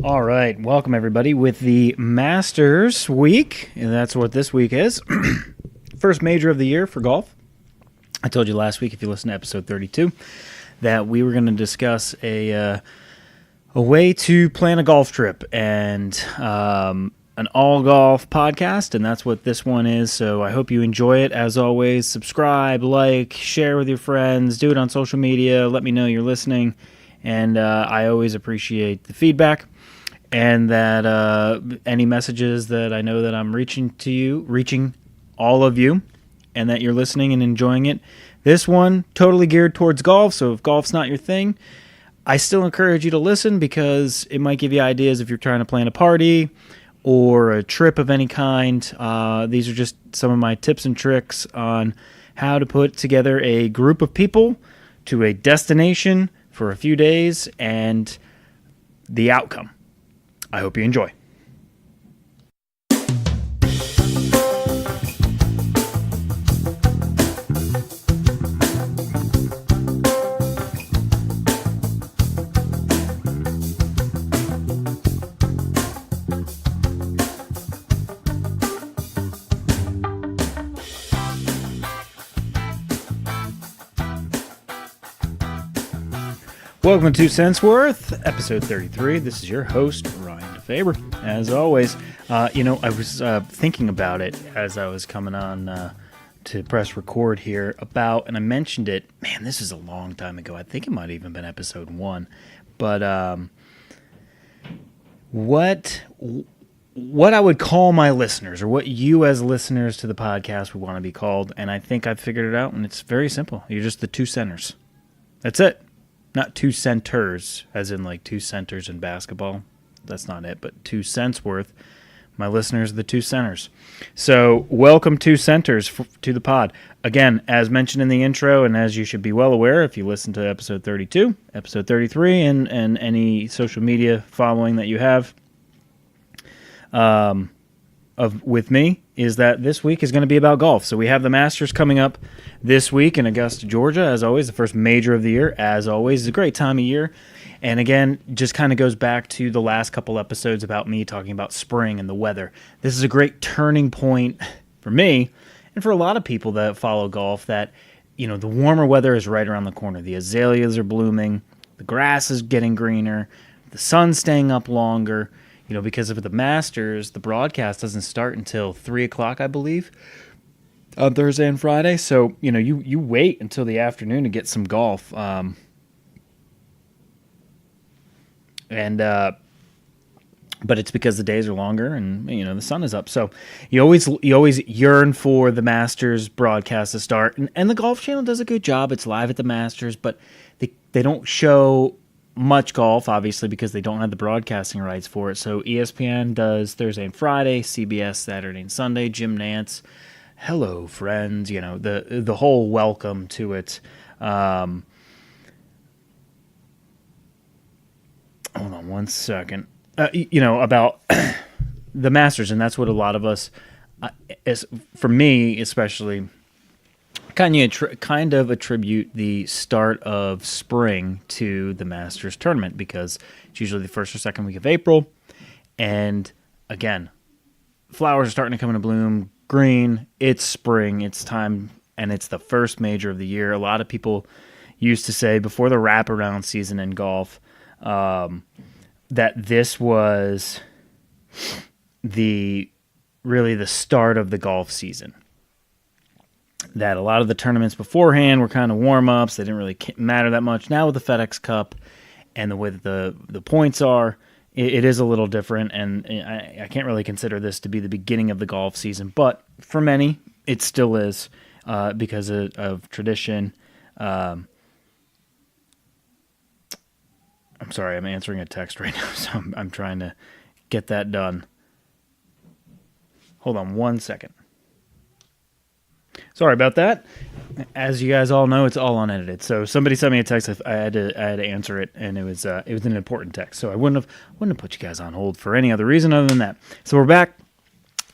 All right, welcome everybody with the Masters week, and that's what this week is. First major of the year for golf. I told you last week, if you listen to episode 32, that we were going to discuss a way to plan a golf trip and an all-golf podcast, and that's what this one is. So I hope you enjoy it. As always, subscribe, like, share with your friends, do it on social media, let me know you're listening, and I always appreciate the feedback. And that any messages that I know that I'm reaching all of you, and that you're listening and enjoying it. This one, totally geared towards golf, so if golf's not your thing, I still encourage you to listen because it might give you ideas if you're trying to plan a party or a trip of any kind. These are just some of my tips and tricks on how to put together a group of people to a destination for a few days and the outcome. I hope you enjoy. Welcome to 2 Cents Worth, episode 33. This is your host, Ryan DeFaber. As always, I was thinking about it as I was coming on to press record here and I mentioned it. Man, this is a long time ago. I think it might have even been episode 1. But what I would call my listeners, or what you as listeners to the podcast would want to be called, and I think I've figured it out, and it's very simple. You're just the 2 centers. That's it. Not 2 centers, as in like 2 centers in basketball. That's not it, but 2 cents worth. My listeners are the 2 centers. So welcome 2 centers to the pod. Again, as mentioned in the intro, and as you should be well aware if you listen to episode 32, episode 33, and any social media following that you have with me, is that this week is going to be about golf. So we have the Masters coming up this week in Augusta, Georgia, as always, the first major of the year. As always, it's a great time of year. And again, just kind of goes back to the last couple episodes about me talking about spring and the weather. This is a great turning point for me and for a lot of people that follow golf, that, the warmer weather is right around the corner. The azaleas are blooming, the grass is getting greener, the sun's staying up longer. Because of the Masters, the broadcast doesn't start until 3 o'clock, I believe, on Thursday and Friday. So, you wait until the afternoon to get some golf. But it's because the days are longer and, the sun is up. So you always yearn for the Masters broadcast to start. And the Golf Channel does a good job. It's live at the Masters, but they don't show much golf, obviously, because they don't have the broadcasting rights for it. So ESPN does Thursday and Friday, CBS Saturday and Sunday, Jim Nantz, hello friends, the whole welcome to it. Hold on one second. About the Masters, and that's what a lot of us, for me especially, kind of attribute the start of spring to the Masters tournament, because it's usually the first or second week of April. And again, flowers are starting to come into bloom, green, it's spring, it's time, and it's the first major of the year. A lot of people used to say before the wraparound season in golf that this was really the start of the golf season. That a lot of the tournaments beforehand were kind of warm-ups. They didn't really matter that much. Now with the FedEx Cup and the way that the points are, it is a little different, and I can't really consider this to be the beginning of the golf season. But for many, it still is because of tradition. I'm sorry, I'm answering a text right now, so I'm trying to get that done. Hold on one second. Sorry about that. As you guys all know, it's all unedited. So somebody sent me a text. I had to answer it, and it was an important text. So I wouldn't have put you guys on hold for any other reason other than that. So we're back.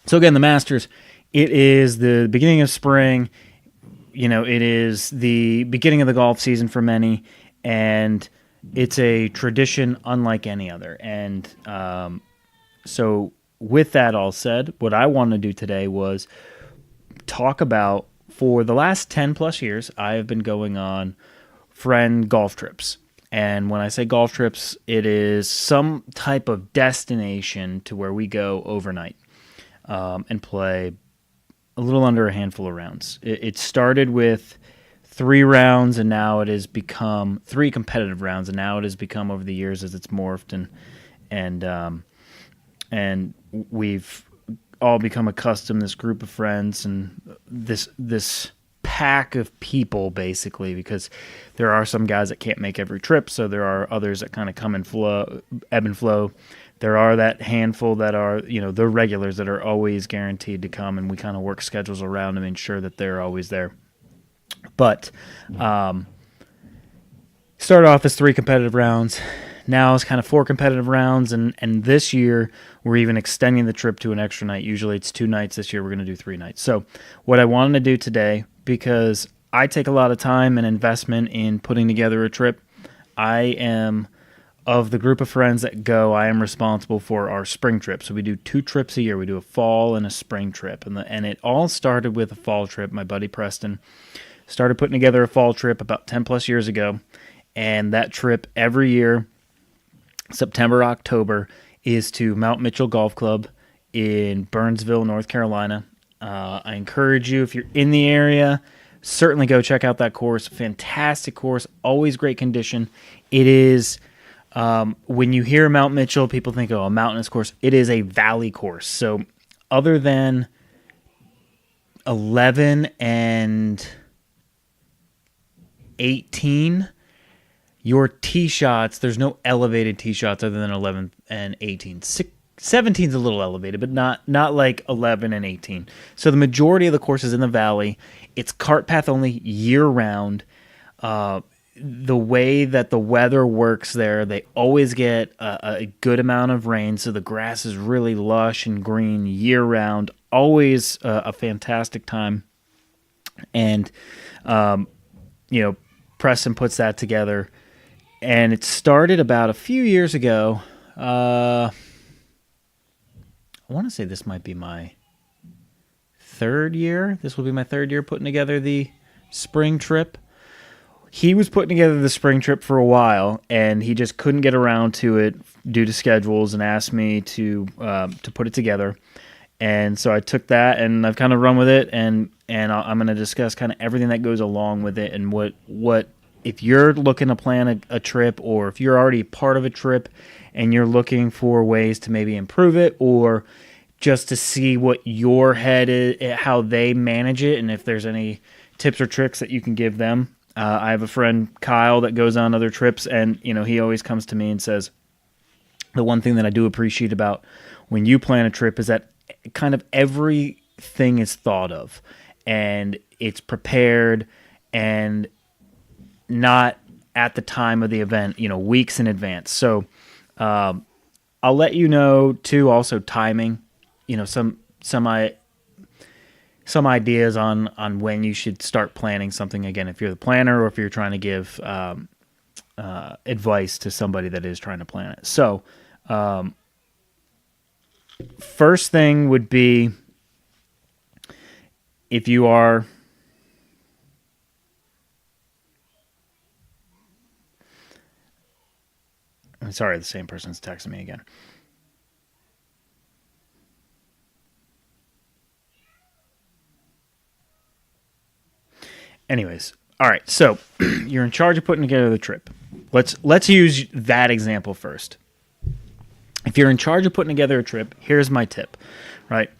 So again, the Masters. It is the beginning of spring. It is the beginning of the golf season for many, and it's a tradition unlike any other. And so, with that all said, what I wanted to do today was talk about, for the last 10 plus years, I have been going on friend golf trips. And when I say golf trips, it is some type of destination to where we go overnight and play a little under a handful of rounds. It started with 3 rounds, and now it has become 3 competitive rounds, and now it has become, over the years, as it's morphed and we've all become accustomed, this group of friends and this pack of people, basically, because there are some guys that can't make every trip, so there are others that kind of come and flow, ebb and flow. There are that handful that are, the regulars that are always guaranteed to come, and we kind of work schedules around to ensure that they're always there. But started off as 3 competitive rounds. Now it's kind of 4 competitive rounds, and this year we're even extending the trip to an extra night. Usually it's 2 nights. This year we're going to do 3 nights. So what I wanted to do today, because I take a lot of time and investment in putting together a trip, I am, of the group of friends that go, I am responsible for our spring trip. So we do 2 trips a year. We do a fall and a spring trip, and it all started with a fall trip. My buddy Preston started putting together a fall trip about 10 plus years ago, and that trip every year, September, October, is to Mount Mitchell Golf Club in Burnsville, North Carolina. I encourage you, if you're in the area, certainly go check out that course. Fantastic course, always great condition. It is, when you hear Mount Mitchell, people think, oh, a mountainous course. It is a valley course. So other than 11 and 18, your tee shots, there's no elevated tee shots other than 11 and 18. 17 is a little elevated, but not like 11 and 18. So the majority of the course is in the valley. It's cart path only year round. The way that the weather works there, they always get a good amount of rain, so the grass is really lush and green year round. Always a fantastic time. And, Preston puts that together. And it started about a few years ago. I want to say this might be my 3rd year. This will be my 3rd year putting together the spring trip. He was putting together the spring trip for a while, and he just couldn't get around to it due to schedules, and asked me to put it together. And so I took that, and I've kind of run with it, and I'm going to discuss kind of everything that goes along with it, and what if you're looking to plan a trip, or if you're already part of a trip and you're looking for ways to maybe improve it, or just to see what your head is, how they manage it, and if there's any tips or tricks that you can give them. I have a friend, Kyle, that goes on other trips, and he always comes to me and says, the one thing that I do appreciate about when you plan a trip is that kind of everything is thought of, and it's prepared, and not at the time of the event, weeks in advance. So I'll let you know too, also timing, some ideas on when you should start planning something, again, if you're the planner or if you're trying to give advice to somebody that is trying to plan it. So first thing would be, if you are I'm sorry, the same person's texting me again. Anyways, all right. So you're in charge of putting together the trip. Let's use that example first. If you're in charge of putting together a trip, here's my tip. Right,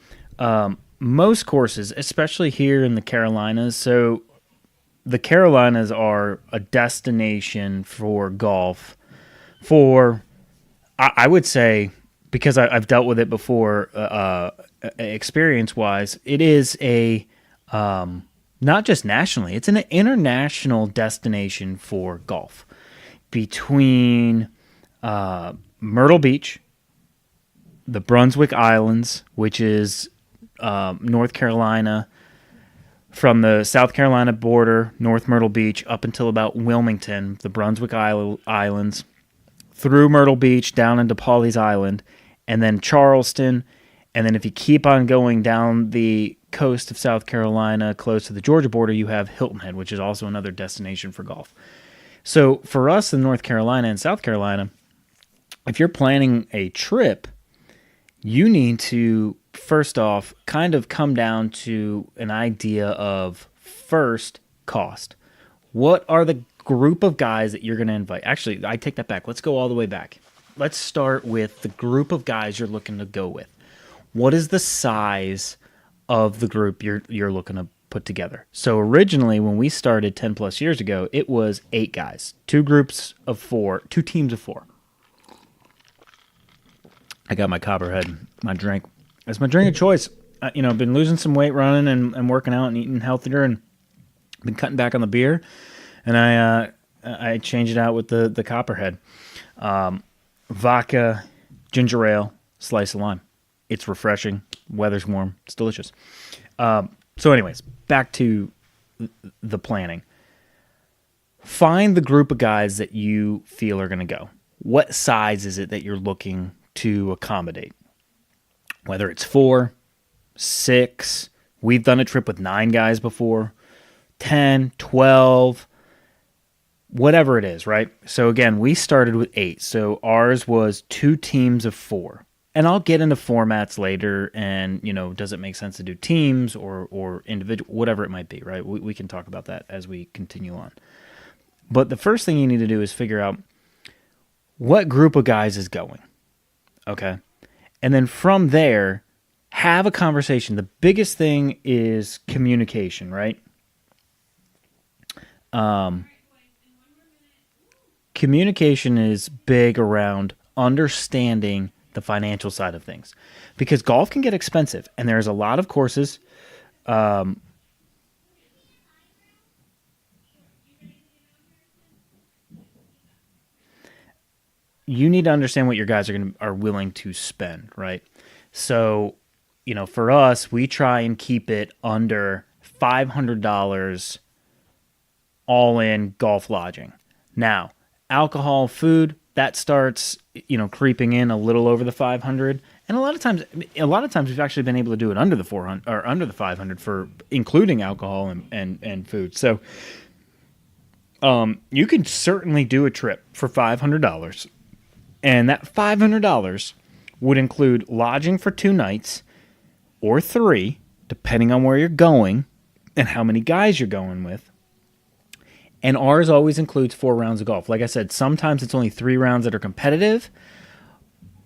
most courses, especially here in the Carolinas. So the Carolinas are a destination for golf. I would say, because I've dealt with it before, experience-wise, it is a not just nationally, it's an international destination for golf. Between Myrtle Beach, the Brunswick Islands, which is North Carolina, from the South Carolina border, North Myrtle Beach, up until about Wilmington, the Brunswick Islands, through Myrtle Beach, down into Pawleys Island, and then Charleston. And then if you keep on going down the coast of South Carolina, close to the Georgia border, you have Hilton Head, which is also another destination for golf. So for us in North Carolina and South Carolina, if you're planning a trip, you need to, first off, kind of come down to an idea of first cost. What are the group of guys that you're going to invite? Actually, I take that back. Let's go all the way back. Let's start with the group of guys you're looking to go with. What is the size of the group you're looking to put together? So originally, when we started 10 plus years ago, it was 8 guys, 2 groups of 4, 2 teams of 4. I got my Copperhead, my drink. It's my drink of choice. I've been losing some weight running and working out and eating healthier, and been cutting back on the beer. And I changed it out with the Copperhead. Vodka, ginger ale, slice of lime. It's refreshing. Weather's warm. It's delicious. So anyways, back to the planning. Find the group of guys that you feel are going to go. What size is it that you're looking to accommodate? Whether it's 4, 6, we've done a trip with 9 guys before, 10, 12, whatever it is, right? So again, we started with 8. So ours was 2 teams of 4. And I'll get into formats later and, does it make sense to do teams or individual, whatever it might be, right? We can talk about that as we continue on. But the first thing you need to do is figure out what group of guys is going, okay? And then from there, have a conversation. The biggest thing is communication, right? Communication is big around understanding the financial side of things, because golf can get expensive, and there's a lot of courses. You need to understand what your guys are willing to spend, right? So, for us, we try and keep it under $500 all in golf lodging. Now, alcohol, food, that starts, creeping in a little over the 500. And a lot of times we've actually been able to do it under the 400 or under the 500 for including alcohol and food. So, you can certainly do a trip for $500, and that $500 would include lodging for 2 nights or 3, depending on where you're going and how many guys you're going with. And ours always includes 4 rounds of golf. Like I said, sometimes it's only 3 rounds that are competitive.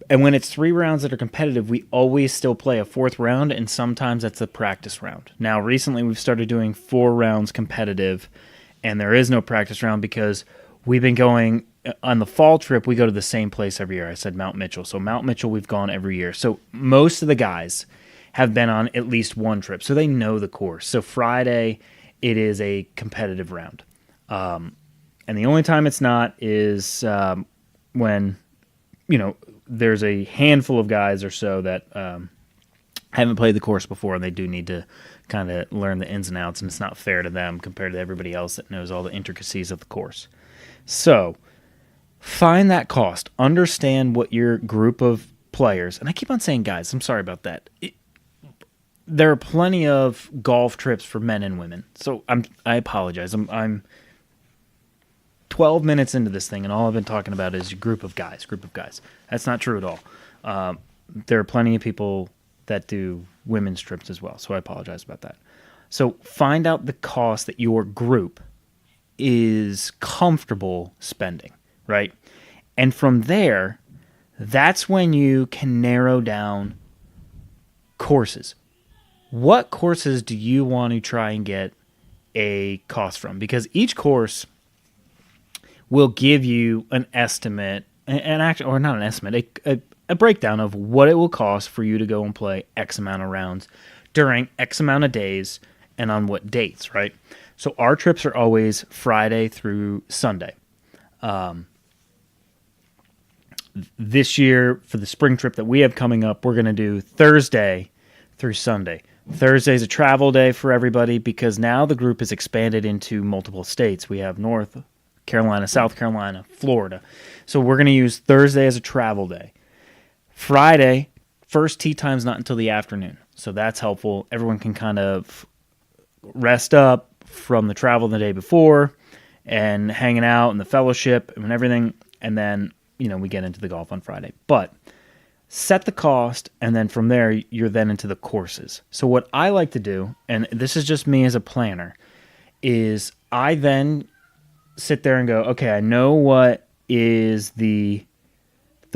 And when it's 3 rounds that are competitive, we always still play a 4th round, and sometimes that's a practice round. Now, recently we've started doing 4 rounds competitive, and there is no practice round because we've been going on the fall trip. We go to the same place every year. I said Mount Mitchell. So Mount Mitchell we've gone every year. So most of the guys have been on at least one trip, so they know the course. So Friday, it is a competitive round. And the only time it's not is when, there's a handful of guys or so that haven't played the course before, and they do need to kind of learn the ins and outs, and it's not fair to them compared to everybody else that knows all the intricacies of the course. So find that cost. Understand what your group of players, and I keep on saying guys, I'm sorry about that. There are plenty of golf trips for men and women. So I apologize. I'm 12 minutes into this thing, and all I've been talking about is a group of guys. That's not true at all. There are plenty of people that do women's trips as well, so I apologize about that. So find out the cost that your group is comfortable spending, right? And from there, that's when you can narrow down courses. What courses do you want to try and get a cost from? Because each course will give you an estimate, or not an estimate, a breakdown of what it will cost for you to go and play X amount of rounds during X amount of days and on what dates, right? So our trips are always Friday through Sunday. This year, for the spring trip that we have coming up, we're going to do Thursday through Sunday. Thursday's a travel day for everybody because now the group is expanded into multiple states. We have North Carolina, South Carolina, Florida. So we're going to use Thursday as a travel day. Friday, first tee time's not until the afternoon. So that's helpful. Everyone can kind of rest up from the travel the day before and hanging out and the fellowship and everything. And then, we get into the golf on Friday. But set the cost, and then from there, you're then into the courses. So what I like to do, and this is just me as a planner, is I then sit there and go, okay, I know what is the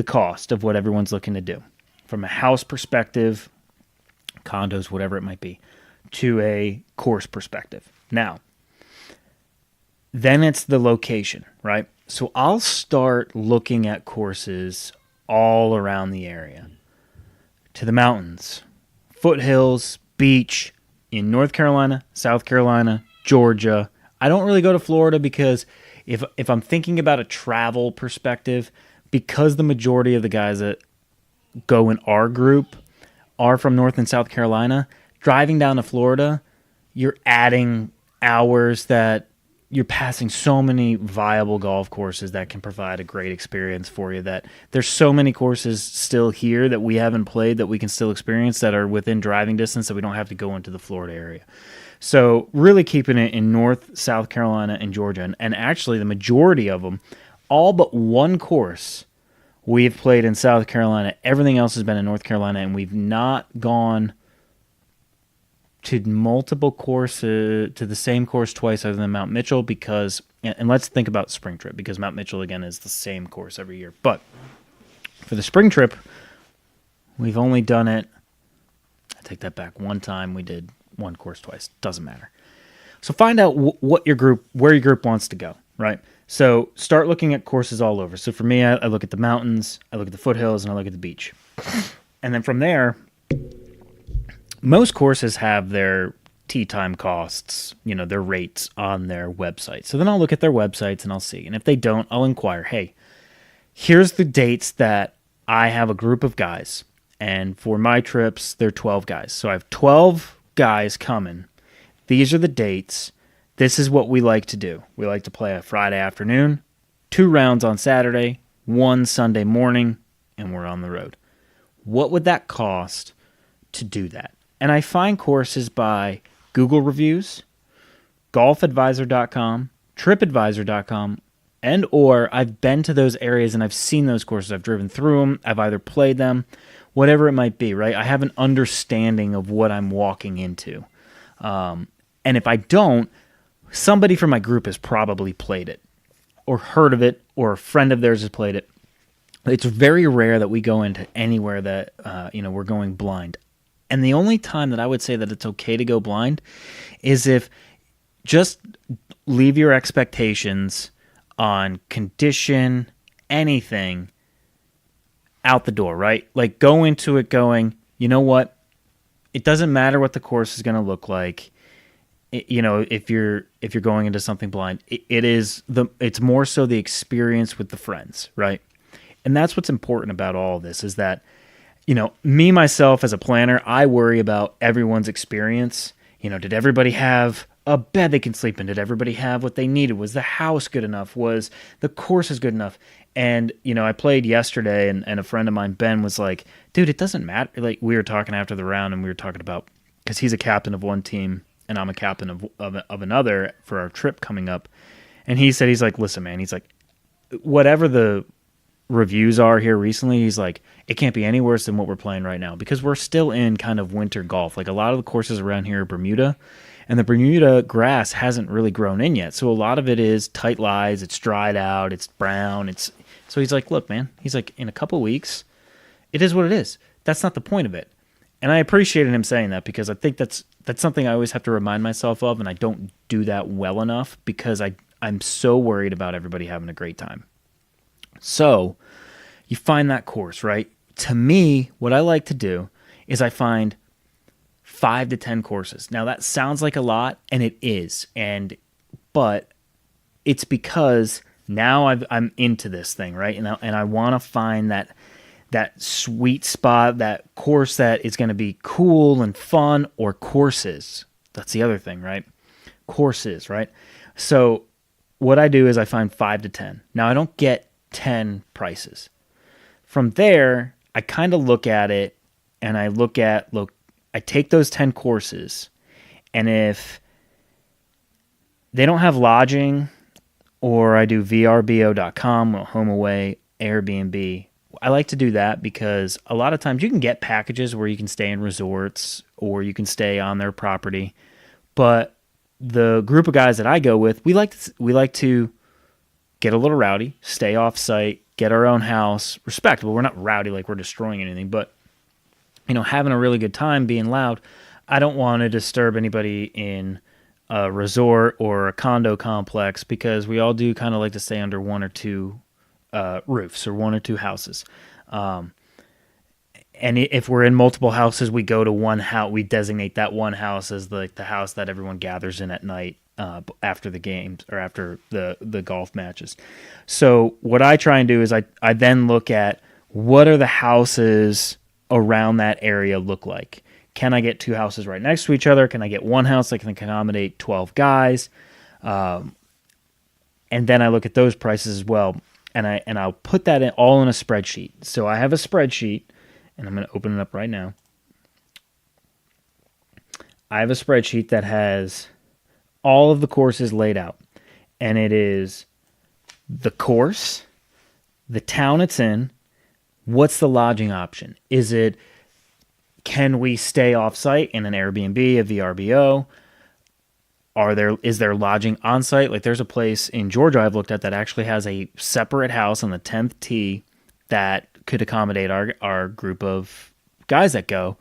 cost of what everyone's looking to do from a house perspective, condos, whatever it might be, to a course perspective. Now, then it's the location, right? So I'll start looking at courses all around the area, to the mountains, foothills, beach, in North Carolina, South Carolina, Georgia. I don't really go to Florida because if I'm thinking about a travel perspective, because the majority of the guys that go in our group are from North and South Carolina, driving down to Florida, you're adding hours that you're passing so many viable golf courses that can provide a great experience for you, that there's so many courses still here that we haven't played that we can still experience that are within driving distance, that we don't have to go into the Florida area. So really keeping it in North, South Carolina, and Georgia. And actually the majority of them, all but one course we've played in South Carolina. Everything else has been in North Carolina, and we've not gone to multiple courses, to the same course twice other than Mount Mitchell, because, and let's think about spring trip, because Mount Mitchell, again, is the same course every year. But for the spring trip, we've only done it, I take that back, one time. We did one course twice. Doesn't matter. So find out where your group wants to go, right? So start looking at courses all over. So for me, I look at the mountains, I look at the foothills, and I look at the beach. And then from there, most courses have their tee time costs, their rates on their website. So then I'll look at their websites and I'll see. And if they don't, I'll inquire, hey, here's the dates that I have a group of guys. And for my trips, they're 12 guys. So I have 12 guys coming. These are the dates. This is what we like to do. We like to play a Friday afternoon, 2 rounds on Saturday, 1 Sunday morning, and we're on the road. What would that cost to do that? And I find courses by Google reviews, golfadvisor.com, tripadvisor.com, and or I've been to those areas and I've seen those courses. I've driven through them. I've either played them, whatever it might be, right? I have an understanding of what I'm walking into. And if I don't, somebody from my group has probably played it or heard of it, or a friend of theirs has played it. It's very rare that we go into anywhere that, we're going blind. And the only time that I would say that it's okay to go blind is if just leave your expectations on condition, anything, out the door, right? Like go into it going, you know what? It doesn't matter what the course is going to look like. If you're going into something blind, it's more so the experience with the friends, right? And that's what's important about all of this, is that me, myself, as a planner, I worry about everyone's experience. Did everybody have a bed they can sleep in? Did everybody have what they needed? Was the house good enough? Was the courses good enough? And, I played yesterday, and a friend of mine, Ben, was like, dude, it doesn't matter. Like, we were talking after the round, and we were talking about, because he's a captain of one team, and I'm a captain of another for our trip coming up. And he's like, listen, man, he's like, whatever the reviews are here recently, he's like, it can't be any worse than what we're playing right now, because we're still in kind of winter golf. Like, a lot of the courses around here are Bermuda, and the Bermuda grass hasn't really grown in yet. So a lot of it is tight lies, it's dried out, it's brown. So he's like, look, man, he's like, in a couple weeks, it is what it is. That's not the point of it. And I appreciated him saying that, because I think that's something I always have to remind myself of, and I don't do that well enough, because I'm so worried about everybody having a great time. So you find that course, right? To me, what I like to do is I find 5 to 10 courses. Now that sounds like a lot, and it is, but it's because now I'm into this thing, right? And I want to find that sweet spot, that course that is going to be cool and fun, or courses. That's the other thing, right? Courses, right? So what I do is I find 5 to 10. Now I don't get 10 prices. From there, I kind of look at it and I take those 10 courses, and if they don't have lodging, or I do vrbo.com, home away, Airbnb. I like to do that because a lot of times you can get packages where you can stay in resorts or you can stay on their property. But the group of guys that I go with, we like to get a little rowdy, stay off site, get our own house, respectable. We're not rowdy like we're destroying anything, but having a really good time, being loud. I don't want to disturb anybody in a resort or a condo complex because we all do kind of like to stay under one or two roofs or one or two houses. And if we're in multiple houses, we go to one house. We designate that one house as the house that everyone gathers in at night after the games or after the golf matches. So what I try and do is I then look at what are the houses around that area look like. Can I get two houses right next to each other? Can I get one house that can accommodate 12 guys? And then I look at those prices as well, and I'll put that all in a spreadsheet. So I have a spreadsheet, and I'm going to open it up right now. I have a spreadsheet that has all of the courses laid out, and it is the course, the town it's in, what's the lodging option? Can we stay off-site in an Airbnb, a VRBO? Is there lodging on-site? Like there's a place in Georgia I've looked at that actually has a separate house on the 10th tee that could accommodate our group of guys that go.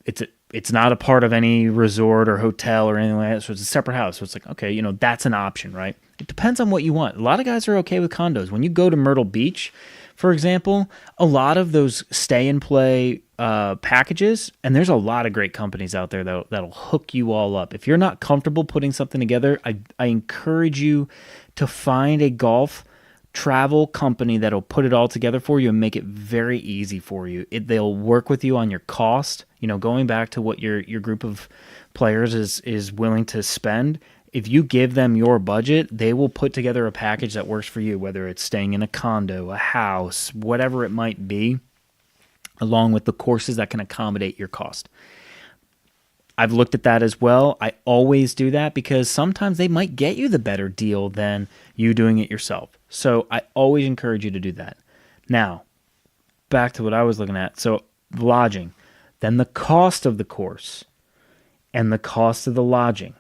It's not a part of any resort or hotel or anything like that, so it's a separate house. So it's like, okay, that's an option, right? It depends on what you want. A lot of guys are okay with condos. When you go to Myrtle Beach, for example, a lot of those stay-and-play packages, and there's a lot of great companies out there that'll hook you all up. If you're not comfortable putting something together, I encourage you to find a golf travel company that'll put it all together for you and make it very easy for you. They'll work with you on your cost. Going back to what your group of players is willing to spend. If you give them your budget, they will put together a package that works for you, whether it's staying in a condo, a house, whatever it might be, along with the courses that can accommodate your cost. I've looked at that as well. I always do that because sometimes they might get you the better deal than you doing it yourself. So I always encourage you to do that. Now, back to what I was looking at. So lodging, then the cost of the course and the cost of the lodging.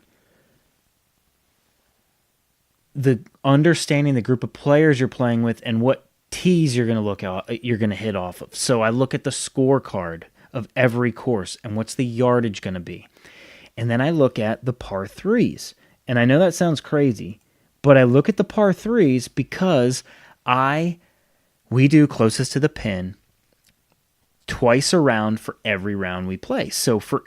The understanding the group of players you're playing with and what tees you're going to hit off of. So I look at the scorecard of every course and what's the yardage going to be. And then I look at the par threes. And I know that sounds crazy, but I look at the par threes because we do closest to the pin twice a round for every round we play. So for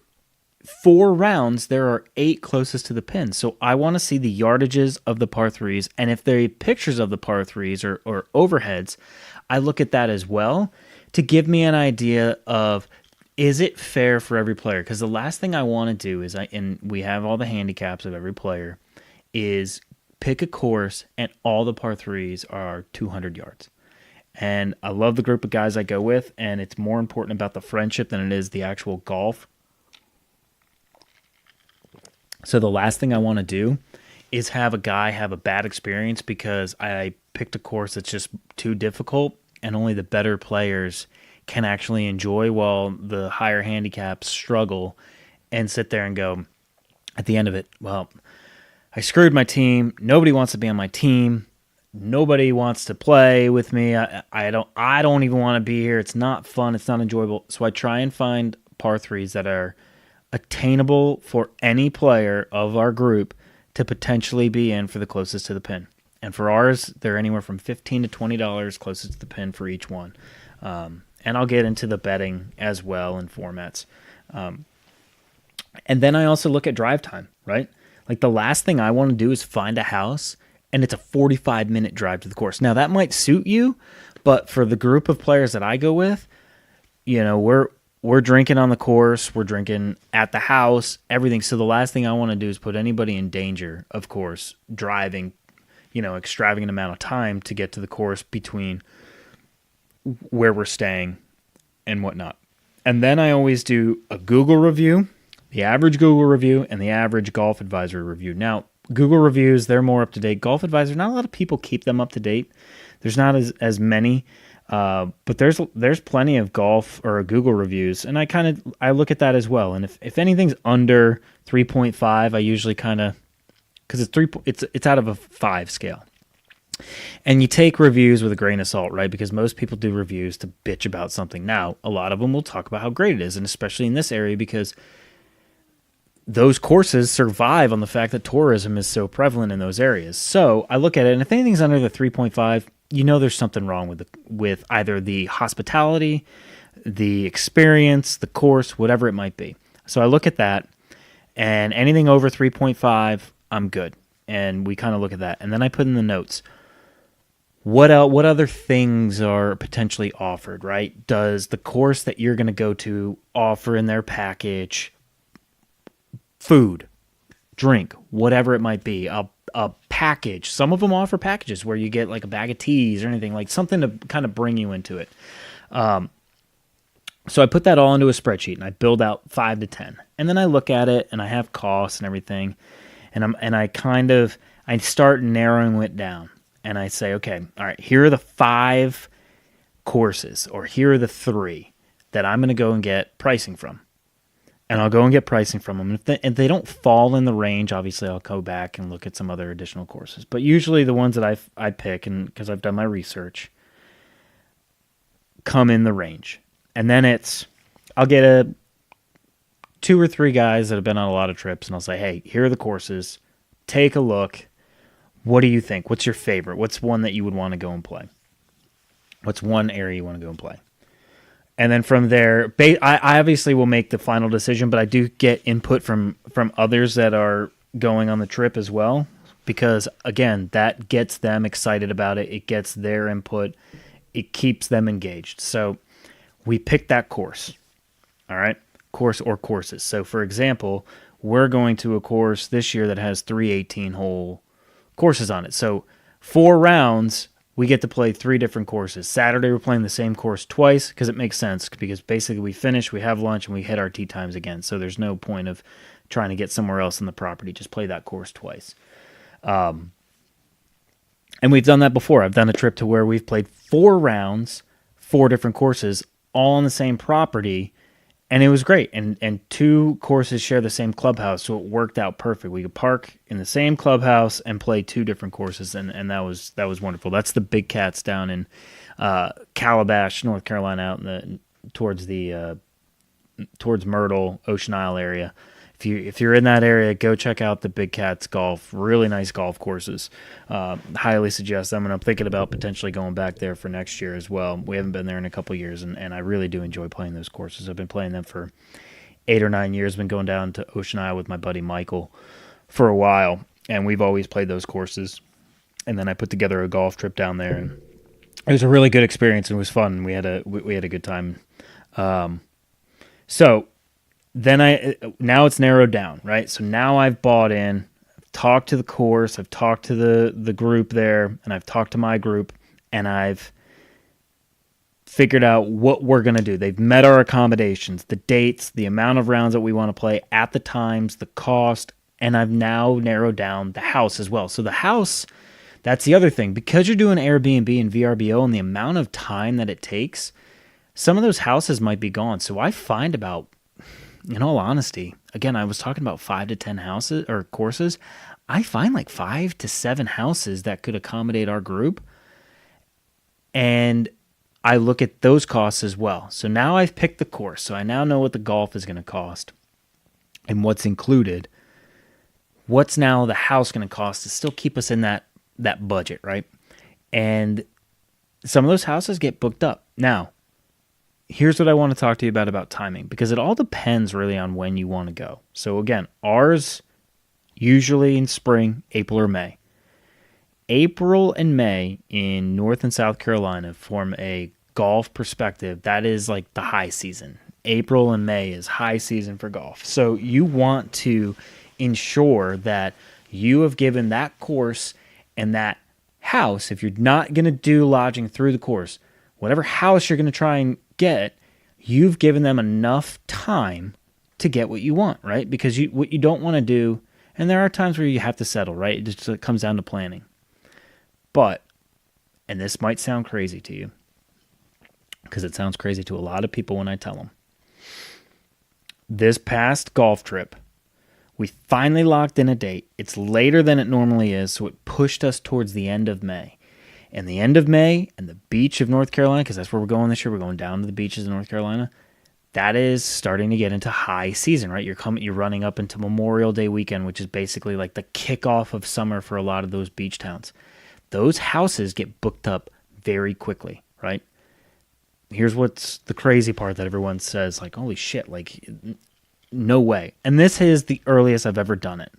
4 rounds, there are 8 closest to the pin. So I want to see the yardages of the par threes. And if there are pictures of the par threes or overheads, I look at that as well to give me an idea of, is it fair for every player? Because the last thing I want to do is, and we have all the handicaps of every player, is pick a course and all the par threes are 200 yards. And I love the group of guys I go with, and it's more important about the friendship than it is the actual golf. So the last thing I want to do is have a guy have a bad experience because I picked a course that's just too difficult and only the better players can actually enjoy while the higher handicaps struggle and sit there and go at the end of it, well, I screwed my team. Nobody wants to be on my team. Nobody wants to play with me. I don't even want to be here. It's not fun. It's not enjoyable. So I try and find par threes that are attainable for any player of our group to potentially be in for the closest to the pin. And for ours, they're anywhere from $15 to $20 closest to the pin for each one. And I'll get into the betting as well in formats. And then I also look at drive time, right? Like the last thing I want to do is find a house and it's a 45-minute drive to the course. Now that might suit you, But for the group of players that I go with, we're drinking on the course, we're drinking at the house, everything. So the last thing I want to do is put anybody in danger, of course, driving, extravagant amount of time to get to the course between where we're staying and whatnot. And then I always do a Google review, the average Google review, and the average Golf Advisor review. Now, Google reviews, they're more up to date. Golf Advisor, not a lot of people keep them up to date. There's not as many, but there's plenty of golf or Google reviews, and I look at that as well. And if anything's under 3.5, I usually because it's out of a 5 scale. And you take reviews with a grain of salt, right? Because most people do reviews to bitch about something. Now, a lot of them will talk about how great it is, and especially in this area because those courses survive on the fact that tourism is so prevalent in those areas. So I look at it, and if anything's under the 3.5, there's something wrong with either the hospitality, the experience, the course, whatever it might be. So I look at that, and anything over 3.5, I'm good. And we kind of look at that. And then I put in the notes, what other things are potentially offered, right? Does the course that you're going to go to offer in their package food, drink, whatever it might be, a package? Some of them offer packages where you get like a bag of teas or anything, like something to kind of bring you into it. So I put that all into a spreadsheet and I build out 5 to 10. And then I look at it and I have costs and everything. And I start narrowing it down. And I say, okay, all right, here are the 5 courses, or here are the 3 that I'm going to go and get pricing from. And I'll go and get pricing from them. And if they don't fall in the range, obviously I'll go back and look at some other additional courses. But usually the ones that I pick, and because I've done my research, come in the range. And then I'll get 2 or 3 guys that have been on a lot of trips, and I'll say, hey, here are the courses. Take a look. What do you think? What's your favorite? What's one that you would want to go and play? What's one area you want to go and play? And then from there, I obviously will make the final decision, but I do get input from others that are going on the trip as well, because, again, that gets them excited about it. It gets their input. It keeps them engaged. So we pick that course, all right? Course or courses. So, for example, we're going to a course this year that has 3 18-hole courses on it. So 4 rounds, we get to play 3 different courses. Saturday, we're playing the same course twice because it makes sense, because basically we finish, we have lunch, and we hit our tee times again. So there's no point of trying to get somewhere else in the property. Just play that course twice. And we've done that before. I've done a trip to where we've played 4 rounds, 4 different courses, all on the same property, and it was great. And 2 courses share the same clubhouse, so it worked out perfect. We could park in the same clubhouse and play 2 different courses, and that was wonderful. That's the Big Cats down in Calabash, North Carolina, out towards Myrtle, Ocean Isle area. If you're in that area, go check out the Big Cats Golf. Really nice golf courses. Highly suggest them, and I'm thinking about potentially going back there for next year as well. We haven't been there in a couple of years, and I really do enjoy playing those courses. I've been playing them for 8 or 9 years. Been going down to Ocean Isle with my buddy Michael for a while, and we've always played those courses. And then I put together a golf trip down there, and it was a really good experience. And it was fun. We had a good time. So then now it's narrowed down, right? So now I've bought in, I've talked to the course, I've talked to the group there, and I've talked to my group, and I've figured out what we're going to do. They've met our accommodations, the dates, the amount of rounds that we want to play at the times, the cost, and I've now narrowed down the house as well. So the house, that's the other thing. Because you're doing Airbnb and VRBO and the amount of time that it takes, some of those houses might be gone. So I find about, in all honesty, again, I was talking about 5 to 10 houses or courses. I find like 5 to 7 houses that could accommodate our group. And I look at those costs as well. So now I've picked the course. So I now know what the golf is going to cost and what's included. What's now the house going to cost to still keep us in that budget, right? And some of those houses get booked up. Now, here's what I want to talk to you about timing, because it all depends really on when you want to go. So again, ours usually in spring, April or May. April and May in North and South Carolina, from a golf perspective, that is like the high season. April and May is high season for golf. So you want to ensure that you have given that course and that house, if you're not going to do lodging through the course, whatever house you're going to try and get, you've given them enough time to get what you want, right? Because what you don't want to do, and there are times where you have to settle, right? It just comes down to planning. But, and this might sound crazy to you, because it sounds crazy to a lot of people when I tell them. This past golf trip, we finally locked in a date. It's later than it normally is, so it pushed us towards the end of May. And the end of May and the beach of North Carolina, because that's where we're going this year, we're going down to the beaches of North Carolina, that is starting to get into high season, right? You're running up into Memorial Day weekend, which is basically like the kickoff of summer for a lot of those beach towns. Those houses get booked up very quickly, right? Here's what's the crazy part that everyone says, like, holy shit, like, no way. And this is the earliest I've ever done it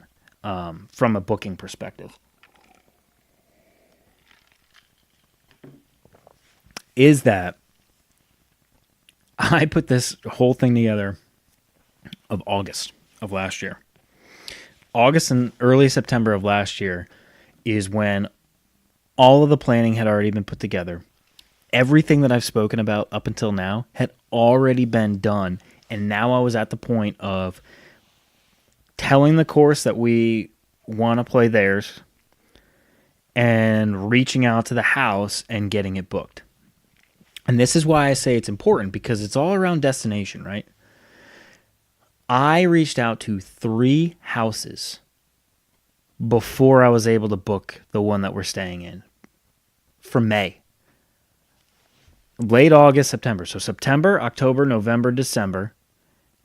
from a booking perspective. Is that I put this whole thing together of August of last year. August and early September of last year is when all of the planning had already been put together. Everything that I've spoken about up until now had already been done. And now I was at the point of telling the course that we want to play theirs and reaching out to the house and getting it booked. And this is why I say it's important, because it's all around destination, right? I reached out to 3 houses before I was able to book the one that we're staying in for May. Late August, September. So September, October, November, December,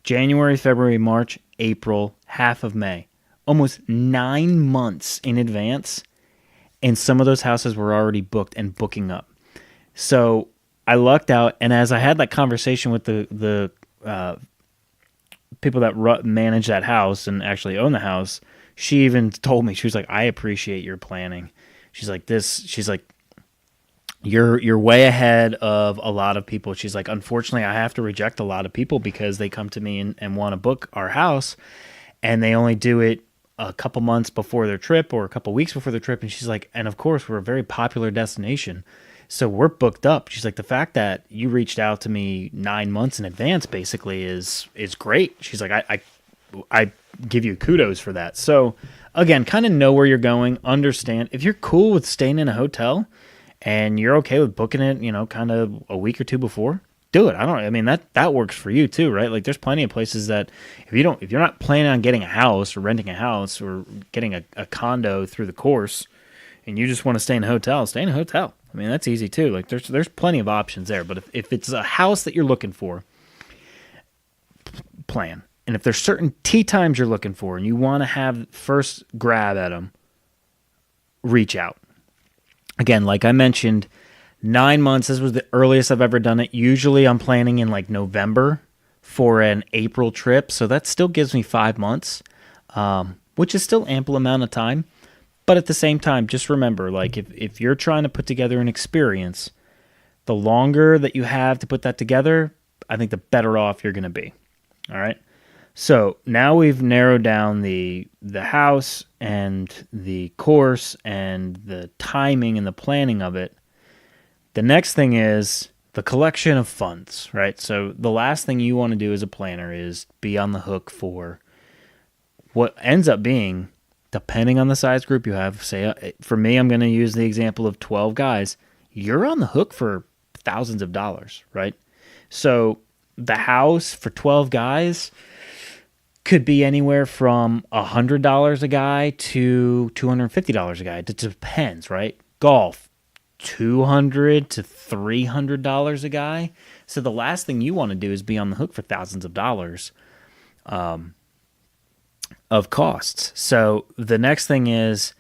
January, February, March, April, half of May. Almost 9 months in advance, and some of those houses were already booked and booking up. So I lucked out, and as I had that conversation with the people that manage that house and actually own the house, she even told me, she was like, I appreciate your planning. She's like, you're way ahead of a lot of people. She's like, unfortunately, I have to reject a lot of people because they come to me and want to book our house, and they only do it a couple months before their trip or a couple weeks before their trip. And she's like, and of course, we're a very popular destination, so we're booked up. She's like, the fact that you reached out to me 9 months in advance basically is great. She's like, I give you kudos for that. So again, kind of know where you're going, understand. If you're cool with staying in a hotel and you're okay with booking it, kind of a week or two before, do it. I mean, that works for you too, right? Like, there's plenty of places that if you're not planning on getting a house or renting a house or getting a condo through the course, and you just want to stay in a hotel, stay in a hotel. I mean, that's easy too. Like, there's plenty of options there. But if it's a house that you're looking for, plan. And if there's certain tee times you're looking for and you want to have first grab at them, reach out. Again, like I mentioned, 9 months, this was the earliest I've ever done it. Usually I'm planning in like November for an April trip. So that still gives me 5 months, which is still ample amount of time. But at the same time, just remember, like, if you're trying to put together an experience, the longer that you have to put that together, I think the better off you're going to be. All right. So now we've narrowed down the house and the course and the timing and the planning of it. The next thing is the collection of funds, right? So the last thing you want to do as a planner is be on the hook for what ends up being, depending on the size group you have, say, for me, I'm going to use the example of 12 guys. You're on the hook for thousands of dollars, right? So the house for 12 guys could be anywhere from $100 a guy to $250 a guy. It depends, right? Golf, $200 to $300 a guy. So the last thing you want to do is be on the hook for thousands of dollars of costs. So the next thing is,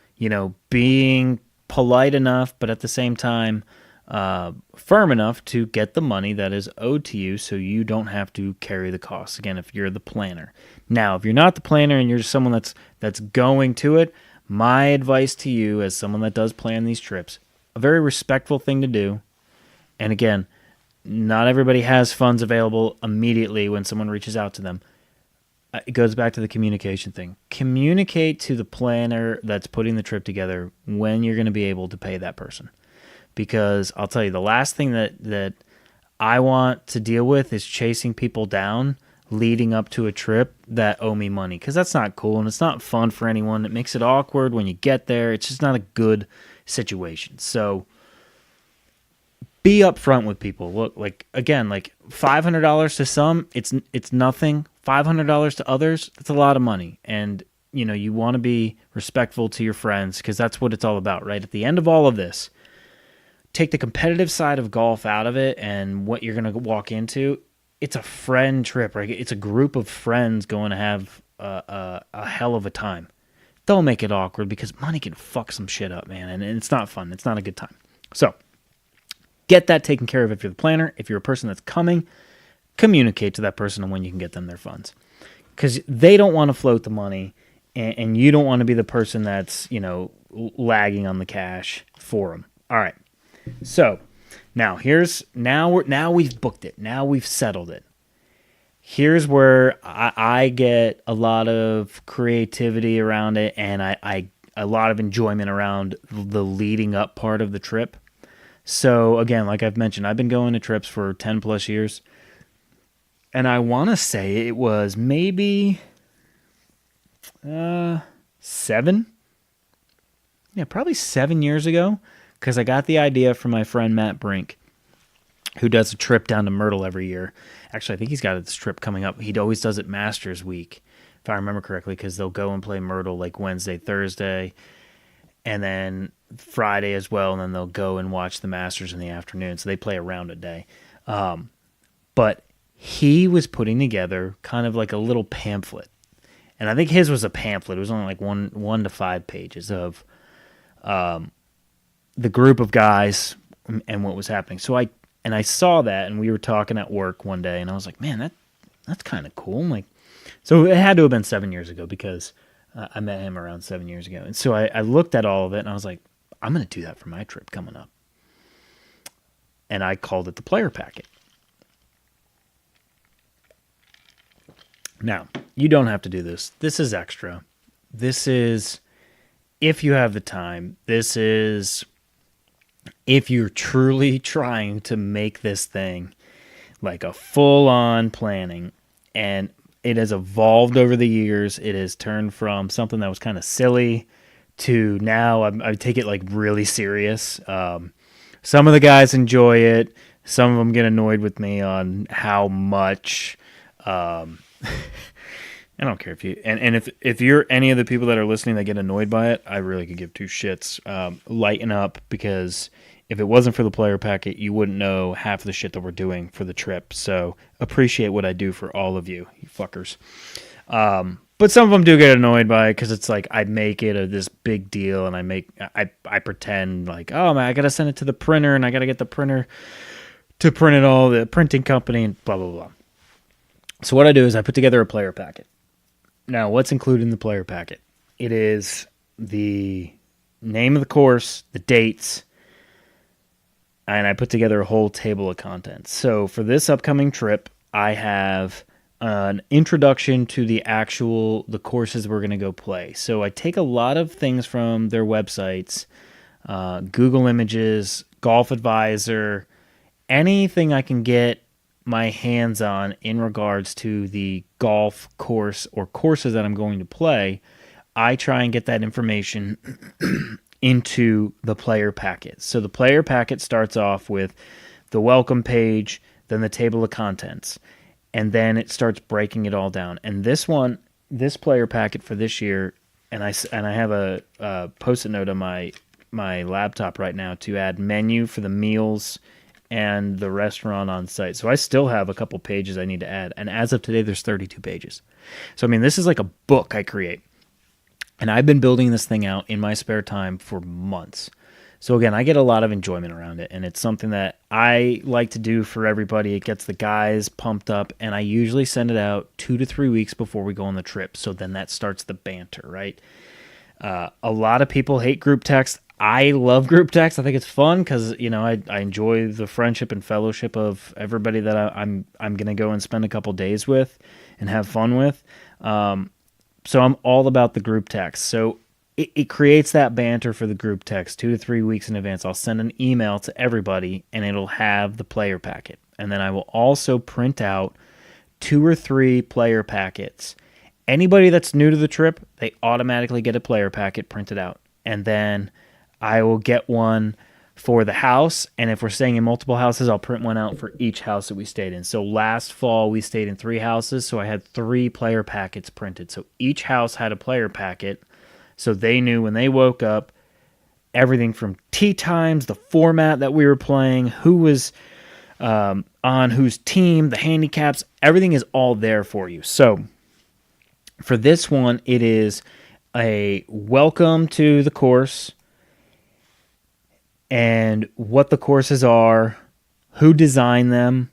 being polite enough, but at the same time, firm enough to get the money that is owed to you so you don't have to carry the costs. Again, if you're the planner. Now, if you're not the planner and you're just someone that's going to it, My advice to you, as someone that does plan these trips, a very respectful thing to do. And again, not everybody has funds available immediately when someone reaches out to them. It goes back to the communication thing. Communicate to the planner that's putting the trip together when you're going to be able to pay that person. Because I'll tell you, the last thing that I want to deal with is chasing people down leading up to a trip that owe me money. Because that's not cool and it's not fun for anyone. It makes it awkward when you get there. It's just not a good situation. So be upfront with people. Look, like again, like $500 to some, it's nothing. $500 to others, that's a lot of money. And you want to be respectful to your friends because that's what it's all about, right? At the end of all of this, take the competitive side of golf out of it and what you're going to walk into. It's a friend trip, right? It's a group of friends going to have a hell of a time. Don't make it awkward because money can fuck some shit up, man. And it's not fun. It's not a good time. So get that taken care of if you're the planner. If you're a person that's coming, communicate to that person on when you can get them their funds. Because they don't want to float the money, and you don't want to be the person that's, lagging on the cash for them. All right. So now we've booked it. Now we've settled it. Here's where I get a lot of creativity around it, and I a lot of enjoyment around the leading up part of the trip. So again, like I've mentioned, I've been going to trips for 10 plus years. And I want to say it was maybe 7. Yeah, probably 7 years ago. Because I got the idea from my friend Matt Brink, who does a trip down to Myrtle every year. Actually, I think he's got this trip coming up. He always does it Masters Week, if I remember correctly, because they'll go and play Myrtle like Wednesday, Thursday, and then Friday as well. And then they'll go and watch the Masters in the afternoon. So they play a round a day. But he was putting together kind of like a little pamphlet. And I think his was a pamphlet. It was only like 1 to 5 pages of the group of guys and what was happening. So I saw that, and we were talking at work one day, and I was like, man, that's kind of cool. Like, so it had to have been 7 years ago because I met him around 7 years ago. And so I looked at all of it, and I was like, I'm going to do that for my trip coming up. And I called it the player packet. Now, you don't have to do this. This is extra. This is if you have the time. This is if you're truly trying to make this thing like a full-on planning. And it has evolved over the years. It has turned from something that was kind of silly to now I take it like really serious. Some of the guys enjoy it. Some of them get annoyed with me on how much... I don't care if you and if you're any of the people that are listening that get annoyed by it, I really could give two shits. Lighten up, because if it wasn't for the player packet, you wouldn't know half the shit that we're doing for the trip. So appreciate what I do for all of you fuckers. But some of them do get annoyed by it because it's like I make it this big deal, and I pretend like, oh man, I gotta send it to the printer, and I gotta get the printer to print it all, the printing company, and blah blah blah. So what I do is I put together a player packet. Now, what's included in the player packet? It is the name of the course, the dates, and I put together a whole table of contents. So for this upcoming trip, I have an introduction to the courses we're going to go play. So I take a lot of things from their websites, Google Images, Golf Advisor, anything I can get my hands on in regards to the golf course or courses that I'm going to play. I try and get that information into the player packet. So the player packet starts off with the welcome page, then the table of contents, and then it starts breaking it all down. And this player packet for this year, and I have a post-it note on my laptop right now to add menu for the meals and the restaurant on site. So I still have a couple pages I need to add. And as of today, there's 32 pages. So, I mean, this is like a book I create. And I've been building this thing out in my spare time for months. So again, I get a lot of enjoyment around it. And it's something that I like to do for everybody. It gets the guys pumped up. And I usually send it out 2 to 3 weeks before we go on the trip. So then that starts the banter, right? A lot of people hate group text. I love group text. I think it's fun because I enjoy the friendship and fellowship of everybody that I'm gonna go and spend a couple days with and have fun with. So I'm all about the group text. So it creates that banter for the group text 2 to 3 weeks in advance. I'll send an email to everybody and it'll have the player packet, and then I will also print out 2 or 3 player packets. Anybody that's new to the trip, they automatically get a player packet printed out. And then I will get one for the house. And if we're staying in multiple houses, I'll print one out for each house that we stayed in. So last fall, we stayed in 3 houses. So I had 3 player packets printed. So each house had a player packet. So they knew when they woke up, everything from tee times, the format that we were playing, who was on whose team, the handicaps, everything is all there for you. So for this one, it is a welcome to the course and what the courses are, who designed them,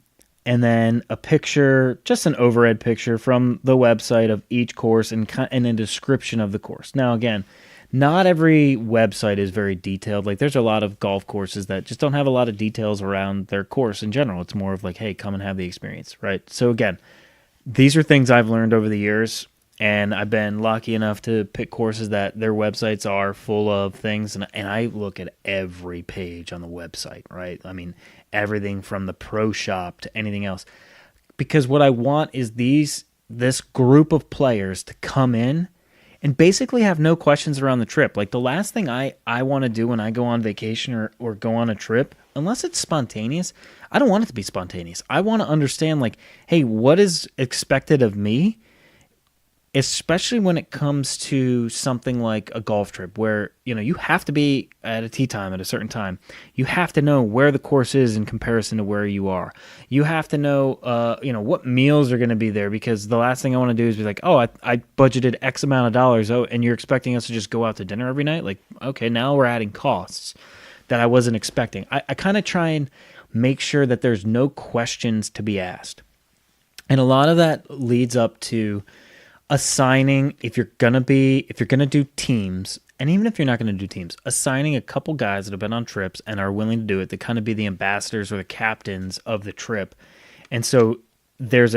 and then a picture, just an overhead picture from the website of each course and a description of the course. Now, again, not every website is very detailed. Like, there's a lot of golf courses that just don't have a lot of details around their course in general. It's more of like, hey, come and have the experience, right? So again, these are things I've learned over the years. And I've been lucky enough to pick courses that their websites are full of things. And I look at every page on the website, right? I mean, everything from the pro shop to anything else. Because what I want is this group of players to come in and basically have no questions around the trip. Like, the last thing I want to do when I go on vacation or go on a trip, unless it's spontaneous, I don't want it to be spontaneous. I want to understand, like, hey, what is expected of me? Especially when it comes to something like a golf trip where, you have to be at a tee time at a certain time. You have to know where the course is in comparison to where you are. You have to know, what meals are going to be there, because the last thing I want to do is be like, oh, I budgeted X amount of dollars. Oh, and you're expecting us to just go out to dinner every night? Like, okay, now we're adding costs that I wasn't expecting. I kind of try and make sure that there's no questions to be asked. And a lot of that leads up to assigning, if you're gonna do teams, and even if you're not gonna do teams, assigning a couple guys that have been on trips and are willing to do it to kind of be the ambassadors or the captains of the trip. And so there's